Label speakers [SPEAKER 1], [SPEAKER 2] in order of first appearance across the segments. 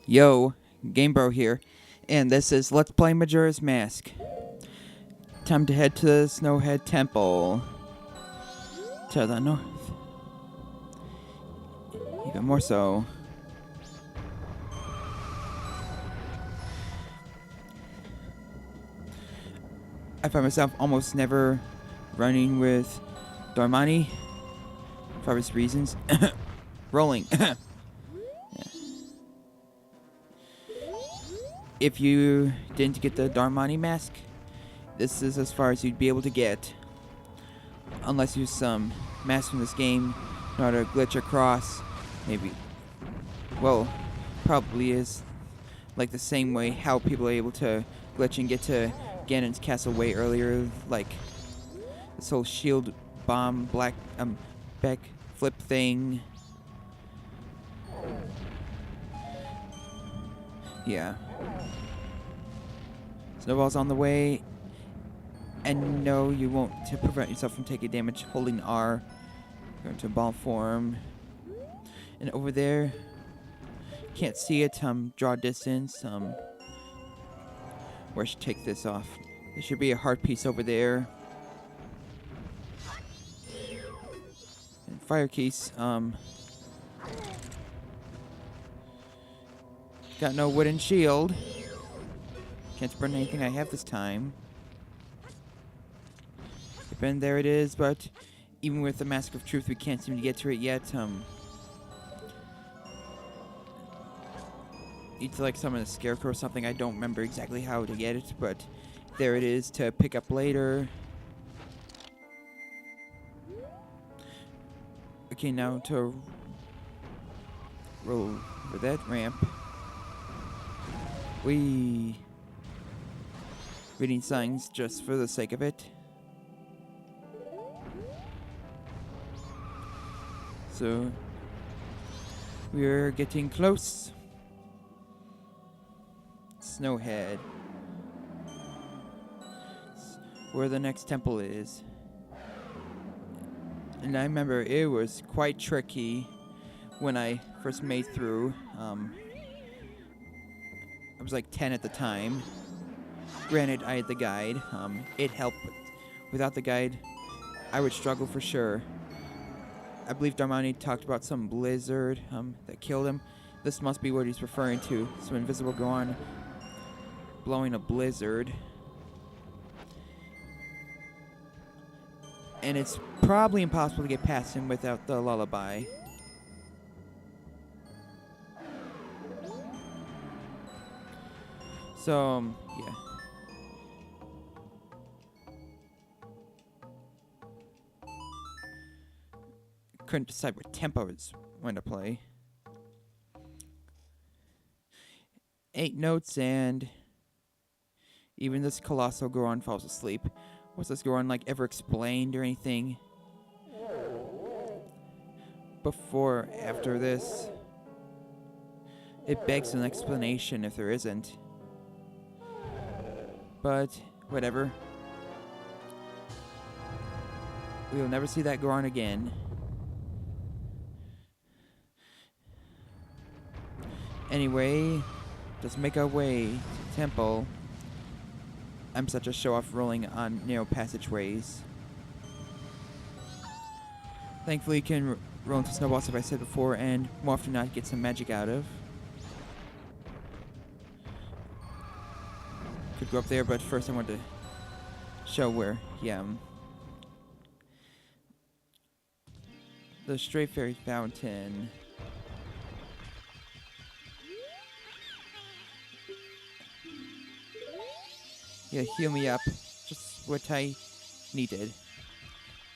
[SPEAKER 1] Yo, GameBro here, and this is Let's Play Majora's Mask. Time to head to the Snowhead Temple. To the north. Even more so. I find myself almost never running with Darmani for obvious reasons. Rolling. If you didn't get the Darmani mask, this is as far as you'd be able to get. Unless you use some masks from this game, know how to glitch across. Maybe. Well, probably is like the same way how people are able to glitch and get to Ganon's castle way earlier. Like this whole shield bomb, back flip thing. Yeah. Snowball's on the way. And no, you won't, to prevent yourself from taking damage, holding R. Go into ball form. And over there, can't see it, draw distance, where I should take this off. There should be a heart piece over there. And fire keys, got no wooden shield. Can't burn anything I have this time. And there it is, but even with the Mask of Truth, we can't seem to get to it yet. Need to like summon a scarecrow or something. I don't remember exactly how to get it, but there it is to pick up later. Okay, now to roll over that ramp. Reading signs just for the sake of it. So we're getting close. Snowhead. It's where the next temple is. And I remember it was quite tricky when I first made through. I was like 10 at the time. Granted, I had the guide. It helped, but without the guide, I would struggle for sure. I believe Darmani talked about some blizzard that killed him. This must be what he's referring to. Some invisible Goron blowing a blizzard. And it's probably impossible to get past him without the lullaby. So, yeah. Couldn't decide what tempo is when to play. 8 notes, and even this colossal Goron falls asleep. Was this Goron like ever explained or anything? Before, after this? It begs an explanation if there isn't. But, whatever. We'll never see that Goron again. Anyway, let's make our way to the temple. I'm such a show-off rolling on narrow passageways. Thankfully, you can roll into snowballs, as I said before, and more often than not, get some magic out of. Could go up there, but first I want to show where, the Stray Fairy Fountain. Yeah, heal me up. Just what I needed. So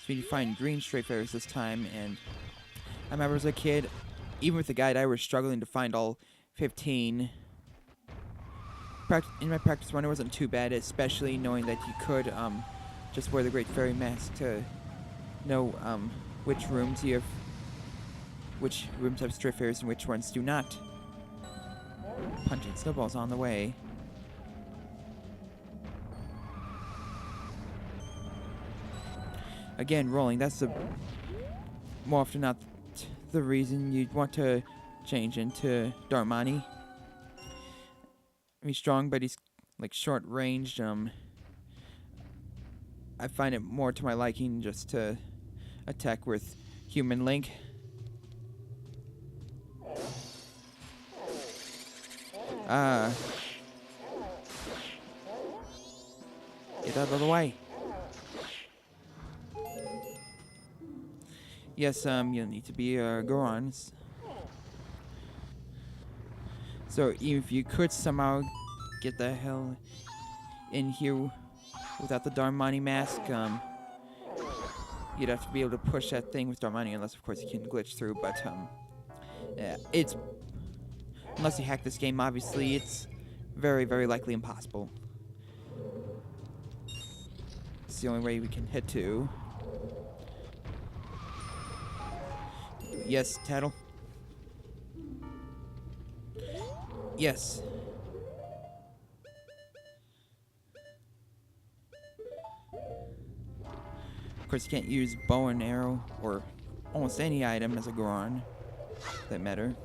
[SPEAKER 1] we need to find green stray fairies this time, and I remember as a kid, even with the guide, I was struggling to find all 15. In my practice run, it wasn't too bad, especially knowing that you could just wear the Great Fairy Mask to know which rooms have stray fairies and which ones do not. Punching snowballs on the way. Again, rolling, that's more often not the reason you'd want to change into Darmani. He's strong, but he's like short ranged. I find it more to my liking just to attack with human link. Ah. Get out of the way. Yes, you'll need to be Gorons. So if you could somehow get the hell in here without the Darmani mask, you'd have to be able to push that thing with Darmani, unless of course you can glitch through, but yeah, it's, unless you hack this game, obviously, it's very, very likely impossible. It's the only way we can head to. Yes, Tattle? Yes. Of course, you can't use bow and arrow, or almost any item as a Goron, for that matter.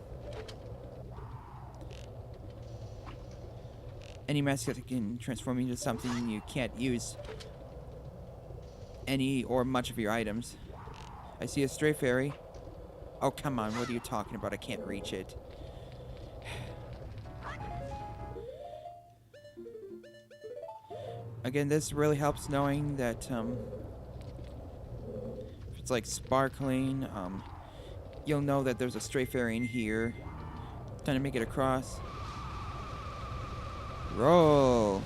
[SPEAKER 1] Any mask that can transform you into something, you can't use any or much of your items. I see a stray fairy. Oh, come on, what are you talking about? I can't reach it. Again, this really helps knowing that, if it's like sparkling, you'll know that there's a stray fairy in here. Time to make it across. Roll!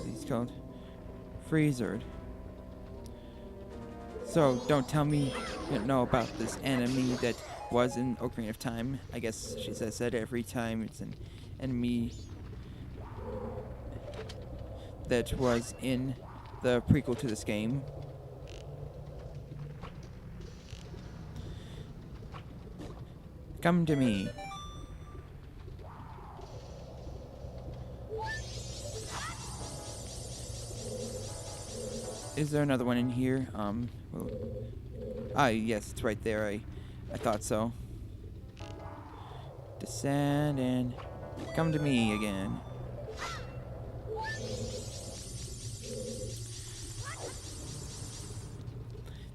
[SPEAKER 1] He's called Freezered. So, don't tell me you don't know about this enemy that was in Ocarina of Time. I guess she says that every time it's an enemy that was in the prequel to this game. Come to me. Is there another one in here? Yes, it's right there. I thought so. Descend and come to me again.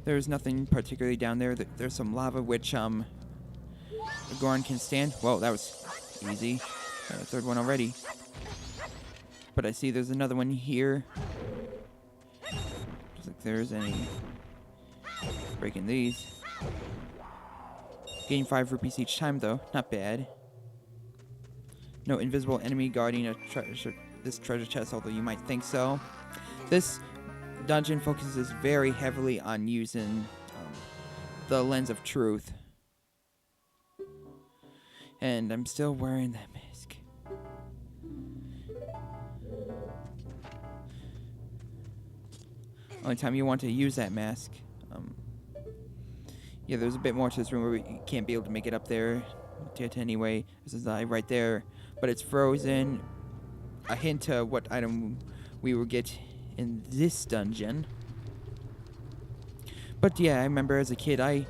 [SPEAKER 1] There's nothing particularly down there. There's some lava which the Goron can stand. Whoa, that was easy. Got a third one already. But I see there's another one here. Looks like there's any. Breaking these. Gain 5 rupees each time though. Not bad. No invisible enemy guarding this treasure chest, although you might think so. This dungeon focuses very heavily on using the lens of truth. And I'm still wearing that mask. Only time you want to use that mask. Yeah, there's a bit more to this room where you can't be able to make it up there. Anyway, this is right there. But it's frozen. A hint to what item we will get in this dungeon. But yeah, I remember as a kid, I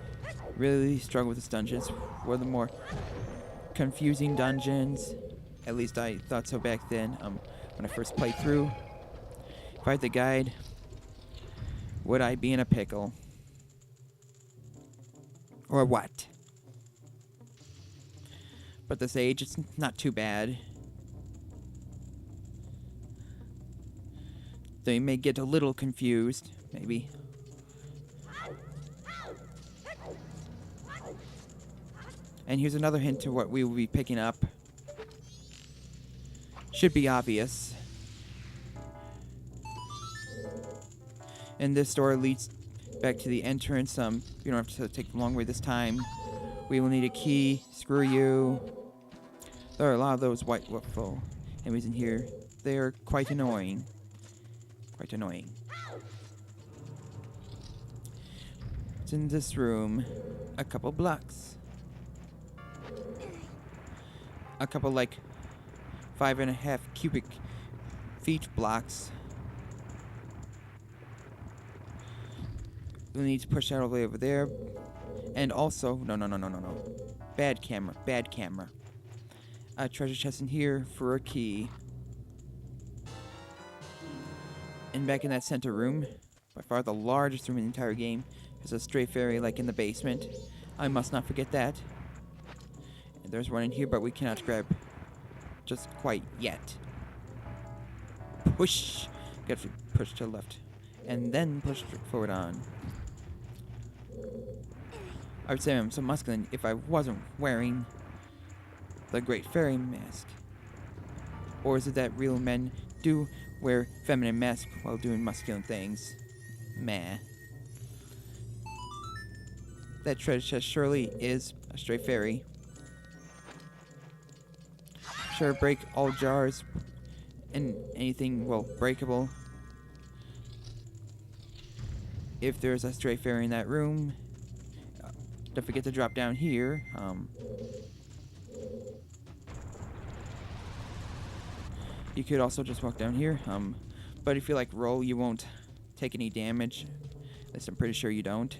[SPEAKER 1] really struggled with this dungeon. It's one of the more confusing dungeons. At least I thought so back then, when I first played through. If I had the guide, would I be in a pickle? Or what? But this age, it's not too bad. They may get a little confused, maybe. And here's another hint to what we will be picking up. Should be obvious. And this door leads back to the entrance. You don't have to take the long way this time. We will need a key. Screw you. There are a lot of those white waffle enemies in here. They are quite annoying. Quite annoying. It's in this room. A couple blocks. A couple, like, 5.5 cubic feet blocks. we need to push that all the way over there. And also, no. Bad camera. A treasure chest in here for a key. And back in that center room, by far the largest room in the entire game, there's a stray fairy like in the basement. I must not forget that. And there's one in here, but we cannot grab just quite yet. Push! Got to push to the left. And then push forward on. I would say I'm so masculine if I wasn't wearing the Great Fairy Mask. Or is it that real men do wear feminine masks while doing masculine things? Meh. That treasure chest surely is a stray fairy. Sure, break all jars and anything, well, breakable. If there's a stray fairy in that room, don't forget to drop down here. You could also just walk down here. But if you like roll, you won't take any damage. At least I'm pretty sure you don't.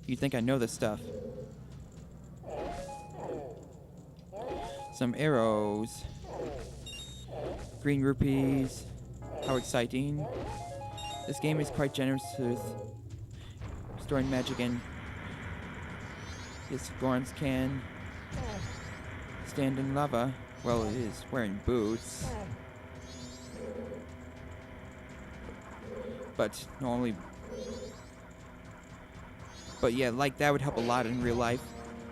[SPEAKER 1] You think I know this stuff. Some arrows. Green rupees. How exciting. This game is quite generous with storing magic in. Yes, Gorons can stand in lava. Well, it is wearing boots. But normally... But yeah, like that would help a lot in real life.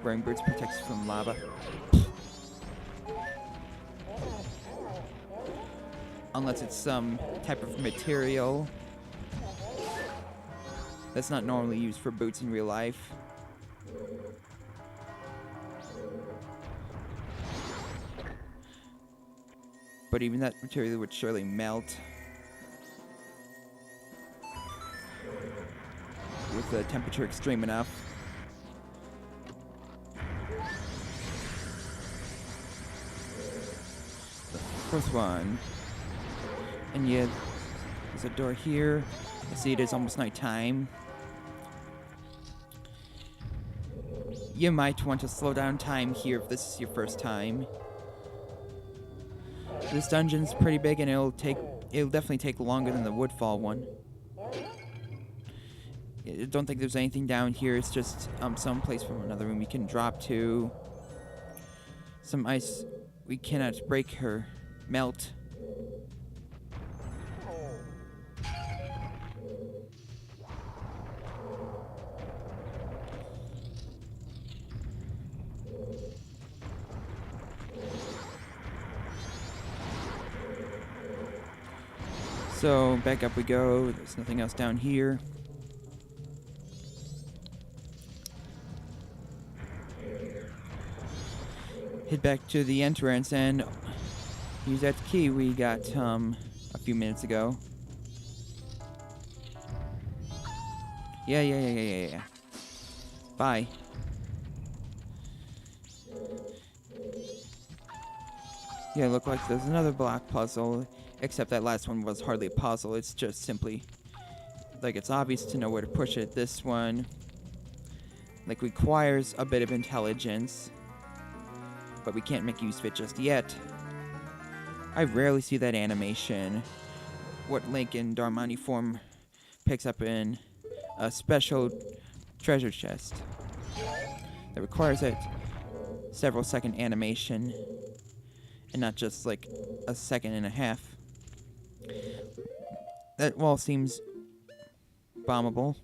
[SPEAKER 1] Wearing boots protects from lava. Unless it's some type of material that's not normally used for boots in real life. But even that material would surely melt with the temperature extreme enough. The first one. And yeah, there's a door here. I see it is almost nighttime. You might want to slow down time here if this is your first time. This dungeon's pretty big and it'll definitely take longer than the Woodfall one. I don't think there's anything down here. It's just some place from another room we can drop to. Some ice we cannot break her melt. So, back up we go. There's nothing else down here. Head back to the entrance and use that key we got a few minutes ago. Yeah. Bye. Yeah, look like there's another block puzzle. Except that last one was hardly a puzzle, it's just simply, like, it's obvious to know where to push it. This one, like, requires a bit of intelligence, but we can't make use of it just yet. I rarely see that animation. What Link in Darmani form picks up in a special treasure chest that requires a several second animation, and not just, like, a second and a half. That wall seems bombable.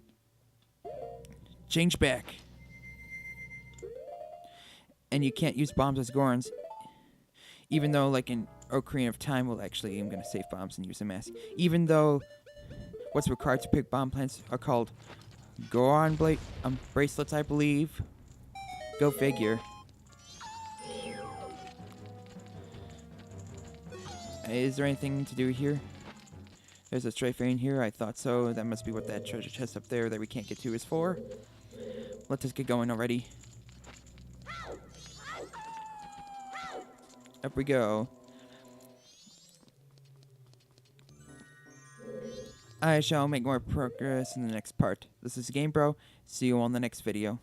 [SPEAKER 1] Change back. And you can't use bombs as Gorons. Even though, like in Ocarina of Time, well, actually, I'm going to save bombs and use a mask. Even though what's required to pick bomb plants are called Goron bracelets, I believe. Go figure. Is there anything to do here? There's a stray fairy in here. I thought so. That must be what that treasure chest up there that we can't get to is for. Let's just get going already. Up we go. I shall make more progress in the next part. This is Game Bro. See you on the next video.